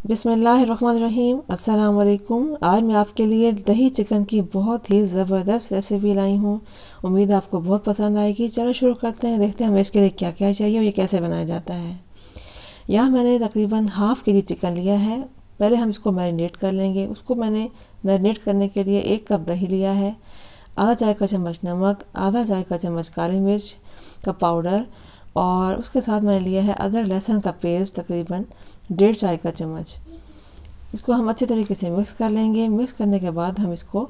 बिस्मिल्लाहिर्रहमानिर्रहीम। अस्सलाम वालेकुम। आज मैं आपके लिए दही चिकन की बहुत ही ज़बरदस्त रेसिपी लाई हूँ। उम्मीद है आपको बहुत पसंद आएगी। चलो शुरू करते हैं, देखते हैं हमें इसके लिए क्या क्या चाहिए और ये कैसे बनाया जाता है। यहाँ मैंने तकरीबन हाफ़ के जी चिकन लिया है। पहले हम इसको मैरिनेट कर लेंगे। उसको मैंने मैरिनेट करने के लिए 1 कप दही लिया है, आधा चाय का चम्मच नमक, आधा चाय का चम्मच काली मिर्च का पाउडर और उसके साथ मैंने लिया है अदरक लहसुन का पेस्ट तकरीबन 1.5 चाय का चम्मच। इसको हम अच्छे तरीके से मिक्स कर लेंगे। मिक्स करने के बाद हम इसको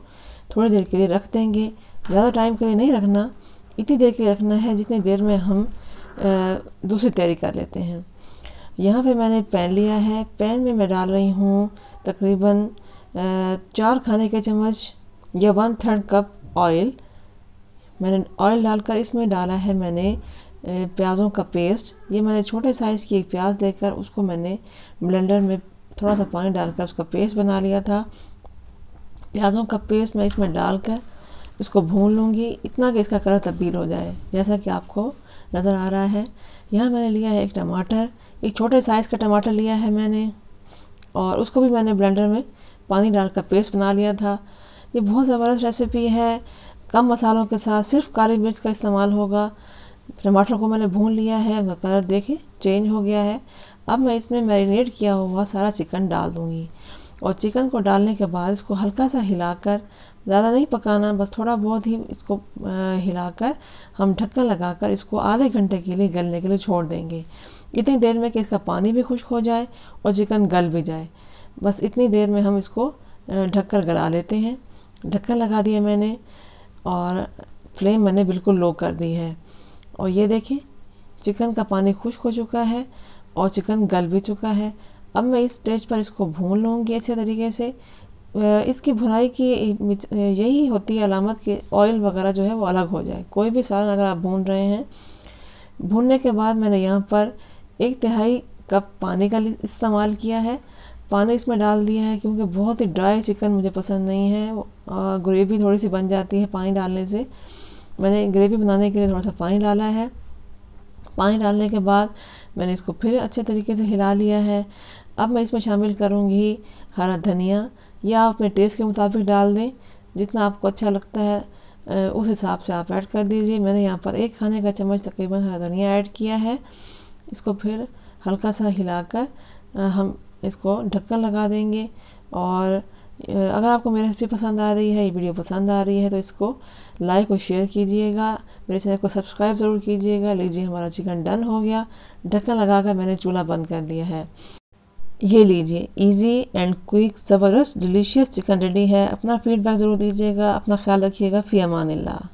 थोड़ी देर के लिए रख देंगे। ज़्यादा टाइम के लिए नहीं रखना, इतनी देर के लिए रखना है जितनी देर में हम दूसरी तैयारी कर लेते हैं। यहाँ पे मैंने पैन लिया है। पैन में मैं डाल रही हूँ तकरीबन 4 खाने के चम्मच या 1/3 कप ऑयल। मैंने ऑयल डालकर इसमें डाला है मैंने प्याज़ों का पेस्ट। ये मैंने छोटे साइज़ की एक प्याज लेकर उसको मैंने ब्लेंडर में थोड़ा सा पानी डालकर उसका पेस्ट बना लिया था। प्याज़ों का पेस्ट मैं इसमें डालकर इसको भून लूँगी इतना कि इसका कलर तब्दील हो जाए, जैसा कि आपको नज़र आ रहा है। यहाँ मैंने लिया है एक टमाटर, एक छोटे साइज़ का टमाटर लिया है मैंने और उसको भी मैंने ब्लेंडर में पानी डालकर पेस्ट बना लिया था। ये बहुत ज़बरदस्त रेसिपी है, कम मसालों के साथ सिर्फ काली मिर्च का इस्तेमाल होगा। टमाटर को मैंने भून लिया है, उसका कलर देखिए चेंज हो गया है। अब मैं इसमें मैरिनेट किया हुआ सारा चिकन डाल दूँगी और चिकन को डालने के बाद इसको हल्का सा हिलाकर, ज़्यादा नहीं पकाना, बस थोड़ा बहुत ही इसको हिलाकर हम ढक्कन लगाकर इसको आधे घंटे के लिए गलने के लिए छोड़ देंगे। इतनी देर में कि इसका पानी भी खुश्क हो जाए और चिकन गल भी जाए। बस इतनी देर में हम इसको ढककर गला लेते हैं। ढक्कन लगा दिया मैंने और फ्लेम मैंने बिल्कुल लो कर दी है और ये देखिए चिकन का पानी खुश्क हो चुका है और चिकन गल भी चुका है। अब मैं इस स्टेज पर इसको भून लूँगी अच्छे तरीके से। इसकी भुनाई की यही होती है अलामत कि ऑयल वगैरह जो है वो अलग हो जाए। कोई भी सालन अगर आप भून रहे हैं, भूनने के बाद मैंने यहाँ पर 1/3 कप पानी का इस्तेमाल किया है। पानी इसमें डाल दिया है क्योंकि बहुत ही ड्राई चिकन मुझे पसंद नहीं है, ग्रेवी थोड़ी सी बन जाती है पानी डालने से। मैंने ग्रेवी बनाने के लिए थोड़ा सा पानी डाला है। पानी डालने के बाद मैंने इसको फिर अच्छे तरीके से हिला लिया है। अब मैं इसमें शामिल करूँगी हरा धनिया, या आप अपने टेस्ट के मुताबिक डाल दें, जितना आपको अच्छा लगता है उस हिसाब से आप ऐड कर दीजिए। मैंने यहाँ पर 1 खाने का चम्मच तकरीबन हरा धनिया ऐड किया है। इसको फिर हल्का सा हिलाकर हम इसको ढक्कन लगा देंगे। और अगर आपको मेरी रेसिपी पसंद आ रही है, ये वीडियो पसंद आ रही है, तो इसको लाइक और शेयर कीजिएगा। मेरे चैनल को सब्सक्राइब ज़रूर कीजिएगा। लीजिए हमारा चिकन डन हो गया। ढक्कन लगाकर मैंने चूल्हा बंद कर दिया है। ये लीजिए, इजी एंड क्विक ज़बरदस्त डिलीशियस चिकन रेडी है। अपना फीडबैक ज़रूर दीजिएगा। अपना ख्याल रखिएगा। फ़ी अमानिल्लाह।